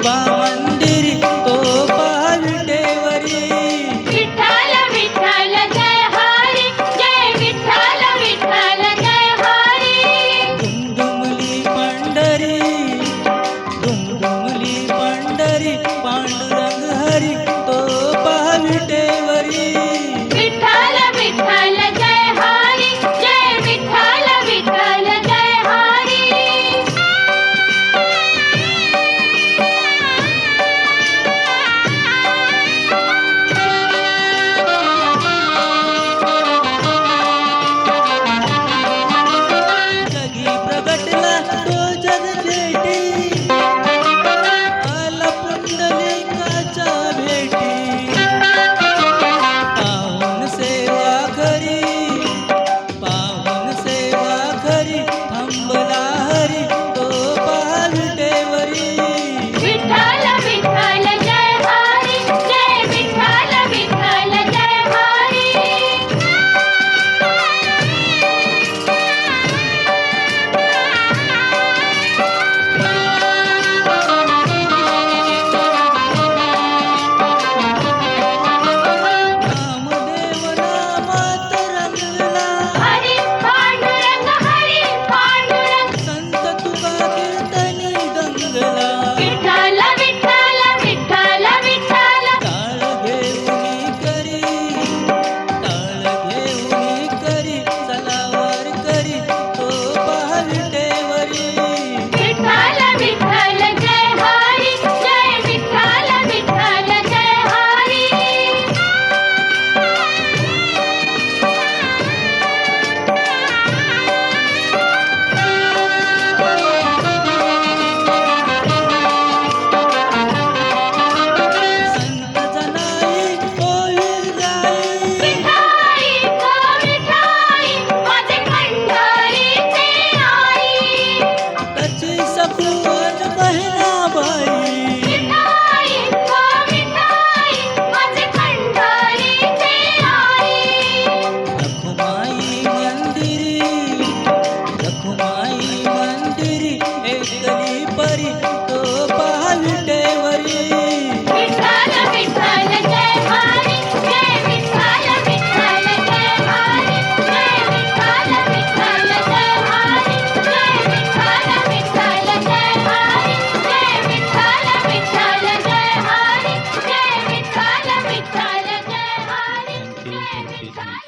विठोबा मंदिरी तो पाविटेवरी विठ्ठल विठ्ठल जय हरी जय विठ्ठल विठ्ठल जय हरी दुमदुमली पंढरी दुमदुमली पंढरी पांडुरंग हरी तो पाविटेवरी विठ्ठल विठ्ठल जय हरी जय विठ्ठल विठ्ठल जय हरी जगी प्रगटला तो जग भेटी आला पुंडलिकाच्या भेटी पावन सेवा खरी थांबला हरी तो पाविटेवरी विठ्ठल विठ्ठल जय हरी जय विठ्ठल विठ्ठल जय हरी नामदेव नामात रंगला हरी पांडुरंग संत तुका कीर्तनी गंगला विठ्ठल विठ्ठल विठ्ठल विठ्ठल ताळ घेऊनी करी चलावर करी तो पाविटेवरी विठ्ठल विठ्ठल जय हरी जय विठ्ठल विठ्ठल जय हरी संत जनाई होईल जाई विठाई गो विठाई माझे पंढरीचे आई त्याची सखुवन बहिणाबाई विठाई गो विठाई माझे पंढरीचे आई रखुमाई मंदिरी एकली परी तो पाविटेवरी विठ्ठल विठ्ठल जय हरी जय विठ्ठल विठ्ठल जय हरी जय विठ्ठल विठ्ठल जय हरी जय विठ्ठल विठ्ठल जय हरी जय विठ्ठल विठ्ठल जय हरी जय विठ्ठल विठ्ठल जय हरी जय विठ्ठल